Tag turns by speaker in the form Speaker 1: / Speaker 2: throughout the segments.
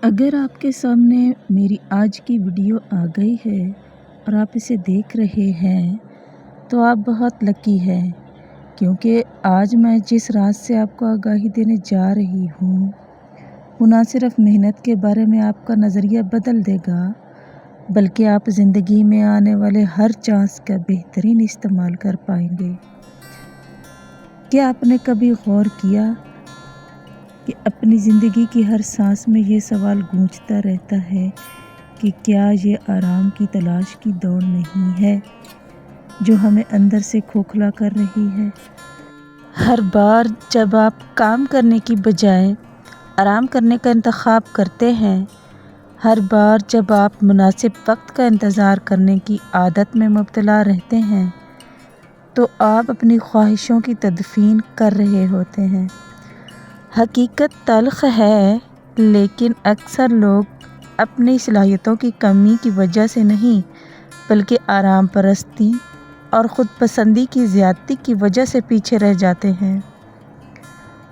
Speaker 1: اگر آپ کے سامنے میری آج کی ویڈیو آ گئی ہے اور آپ اسے دیکھ رہے ہیں تو آپ بہت لکی ہیں، کیونکہ آج میں جس راز سے آپ کو آگاہی دینے جا رہی ہوں وہ نہ صرف محنت کے بارے میں آپ کا نظریہ بدل دے گا، بلکہ آپ زندگی میں آنے والے ہر چانس کا بہترین استعمال کر پائیں گے۔ کیا آپ نے کبھی غور کیا کہ اپنی زندگی کی ہر سانس میں یہ سوال گونجتا رہتا ہے کہ کیا یہ آرام کی تلاش کی دوڑ نہیں ہے جو ہمیں اندر سے کھوکھلا کر رہی ہے؟ ہر بار جب آپ کام کرنے کی بجائے آرام کرنے کا انتخاب کرتے ہیں، ہر بار جب آپ مناسب وقت کا انتظار کرنے کی عادت میں مبتلا رہتے ہیں تو آپ اپنی خواہشوں کی تدفین کر رہے ہوتے ہیں۔ حقیقت تلخ ہے، لیکن اکثر لوگ اپنی صلاحیتوں کی کمی کی وجہ سے نہیں بلکہ آرام پرستی اور خود پسندی کی زیادتی کی وجہ سے پیچھے رہ جاتے ہیں،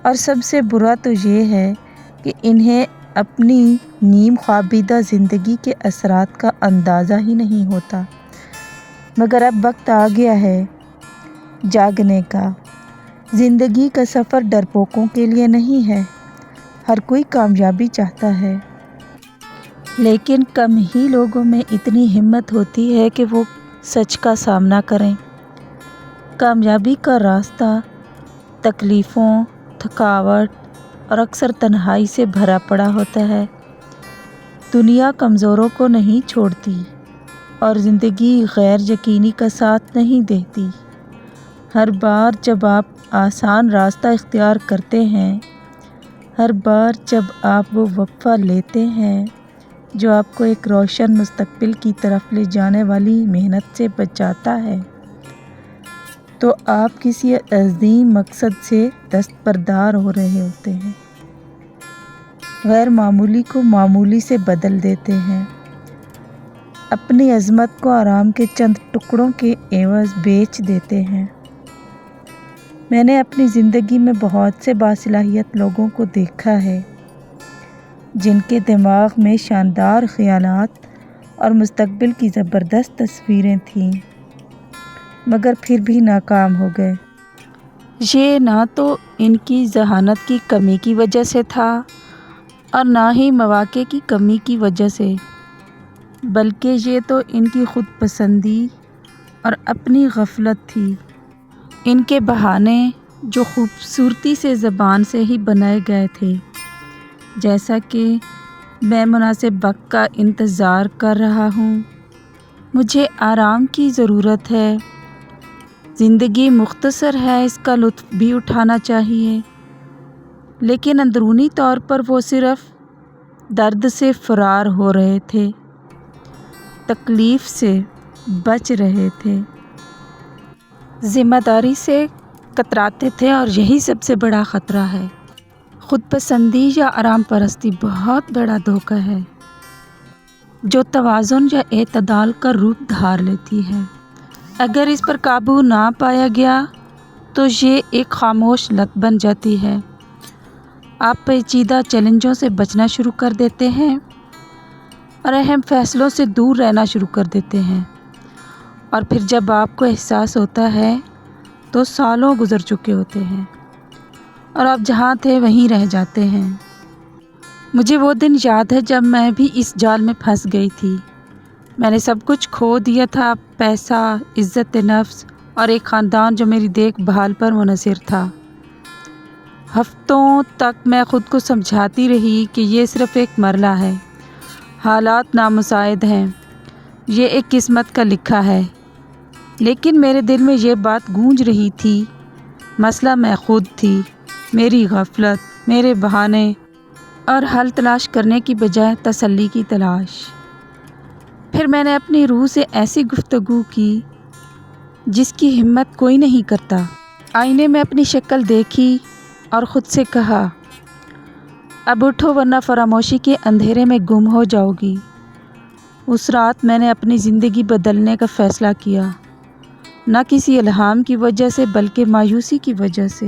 Speaker 1: اور سب سے برا تو یہ ہے کہ انہیں اپنی نیم خوابیدہ زندگی کے اثرات کا اندازہ ہی نہیں ہوتا۔ مگر اب وقت آ گیا ہے جاگنے کا۔ زندگی کا سفر ڈرپوکوں کے لیے نہیں ہے۔ ہر کوئی کامیابی چاہتا ہے، لیکن کم ہی لوگوں میں اتنی ہمت ہوتی ہے کہ وہ سچ کا سامنا کریں۔ کامیابی کا راستہ تکلیفوں، تھکاوٹ اور اکثر تنہائی سے بھرا پڑا ہوتا ہے۔ دنیا کمزوروں کو نہیں چھوڑتی اور زندگی غیر یقینی کا ساتھ نہیں دیتی۔ ہر بار جب آپ آسان راستہ اختیار کرتے ہیں، ہر بار جب آپ وہ وقفہ لیتے ہیں جو آپ کو ایک روشن مستقبل کی طرف لے جانے والی محنت سے بچاتا ہے، تو آپ کسی عظیم مقصد سے دستبردار ہو رہے ہوتے ہیں۔ غیر معمولی کو معمولی سے بدل دیتے ہیں، اپنی عظمت کو آرام کے چند ٹکڑوں کے عوض بیچ دیتے ہیں۔ میں نے اپنی زندگی میں بہت سے باصلاحیت لوگوں کو دیکھا ہے جن کے دماغ میں شاندار خیالات اور مستقبل کی زبردست تصویریں تھیں، مگر پھر بھی ناکام ہو گئے۔ یہ نہ تو ان کی ذہانت کی کمی کی وجہ سے تھا اور نہ ہی مواقع کی کمی کی وجہ سے، بلکہ یہ تو ان کی خود پسندی اور اپنی غفلت تھی۔ ان کے بہانے جو خوبصورتی سے زبان سے ہی بنائے گئے تھے، جیسا کہ میں مناسب وقت کا انتظار کر رہا ہوں، مجھے آرام کی ضرورت ہے، زندگی مختصر ہے، اس کا لطف بھی اٹھانا چاہیے، لیکن اندرونی طور پر وہ صرف درد سے فرار ہو رہے تھے، تکلیف سے بچ رہے تھے، ذمہ داری سے کتراتے تھے، اور یہی سب سے بڑا خطرہ ہے۔ خود پسندی یا آرام پرستی بہت بڑا دھوکہ ہے جو توازن یا اعتدال کا روپ دھار لیتی ہے۔ اگر اس پر قابو نہ پایا گیا تو یہ ایک خاموش لت بن جاتی ہے۔ آپ پیچیدہ چیلنجوں سے بچنا شروع کر دیتے ہیں اور اہم فیصلوں سے دور رہنا شروع کر دیتے ہیں، اور پھر جب آپ کو احساس ہوتا ہے تو سالوں گزر چکے ہوتے ہیں اور آپ جہاں تھے وہیں رہ جاتے ہیں۔ مجھے وہ دن یاد ہے جب میں بھی اس جال میں پھنس گئی تھی۔ میں نے سب کچھ کھو دیا تھا، پیسہ، عزت نفس اور ایک خاندان جو میری دیکھ بھال پر منحصر تھا۔ ہفتوں تک میں خود کو سمجھاتی رہی کہ یہ صرف ایک مرحلہ ہے، حالات نامساعد ہیں، یہ ایک قسمت کا لکھا ہے، لیکن میرے دل میں یہ بات گونج رہی تھی، مسئلہ میں خود تھی، میری غفلت، میرے بہانے اور حل تلاش کرنے کی بجائے تسلی کی تلاش۔ پھر میں نے اپنی روح سے ایسی گفتگو کی جس کی ہمت کوئی نہیں کرتا۔ آئینے میں اپنی شکل دیکھی اور خود سے کہا، اب اٹھو ورنہ فراموشی کے اندھیرے میں گم ہو جاؤ گی۔ اس رات میں نے اپنی زندگی بدلنے کا فیصلہ کیا، نہ کسی الہام کی وجہ سے بلکہ مایوسی کی وجہ سے۔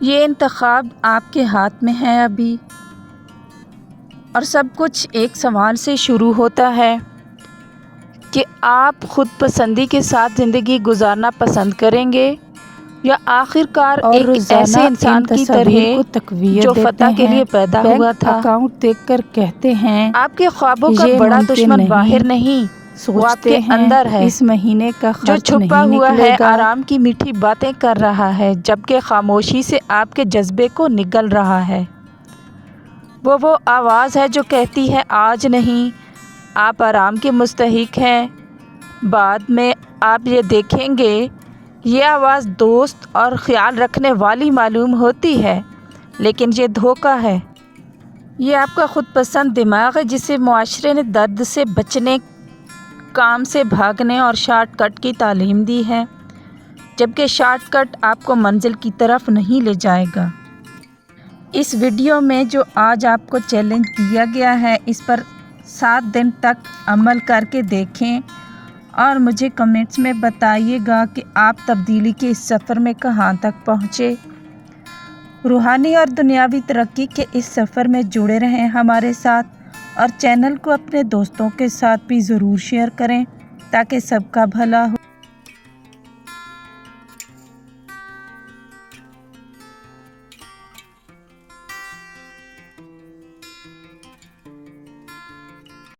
Speaker 1: یہ انتخاب آپ کے ہاتھ میں ہے ابھی، اور سب کچھ ایک سوال سے شروع ہوتا ہے کہ آپ خود پسندی کے ساتھ زندگی گزارنا پسند کریں گے یا آخرکار ایک ایسے انسان کی طرح جو فتح کے لیے پیدا ہوا تھا۔
Speaker 2: اکاؤنٹ دیکھ کر کہتے ہیں
Speaker 1: آپ کے خوابوں کا بڑا دشمن باہر نہیں، وہ آپ کے اندر ہے،
Speaker 2: اس مہینے کا
Speaker 1: جو
Speaker 2: خرچ
Speaker 1: چھپا
Speaker 2: نہیں
Speaker 1: ہوا
Speaker 2: نکلے
Speaker 1: ہے،
Speaker 2: گا۔
Speaker 1: آرام کی میٹھی باتیں کر رہا ہے، جبکہ خاموشی سے آپ کے جذبے کو نگل رہا ہے۔ وہ آواز ہے جو کہتی ہے آج نہیں، آپ آرام کے مستحق ہیں، بعد میں آپ یہ دیکھیں گے۔ یہ آواز دوست اور خیال رکھنے والی معلوم ہوتی ہے، لیکن یہ دھوکہ ہے۔ یہ آپ کا خود پسند دماغ ہے جسے معاشرے نے درد سے بچنے، کام سے بھاگنے اور شارٹ کٹ کی تعلیم دی ہے، جبکہ شارٹ کٹ آپ کو منزل کی طرف نہیں لے جائے گا۔ اس ویڈیو میں جو آج آپ کو چیلنج دیا گیا ہے، اس پر 7 دن تک عمل کر کے دیکھیں اور مجھے کمنٹس میں بتائیے گا کہ آپ تبدیلی کے اس سفر میں کہاں تک پہنچے۔ روحانی اور دنیاوی ترقی کے اس سفر میں جڑے رہیں ہمارے ساتھ، اور چینل کو اپنے دوستوں کے ساتھ بھی ضرور شیئر کریں تاکہ سب کا بھلا ہو۔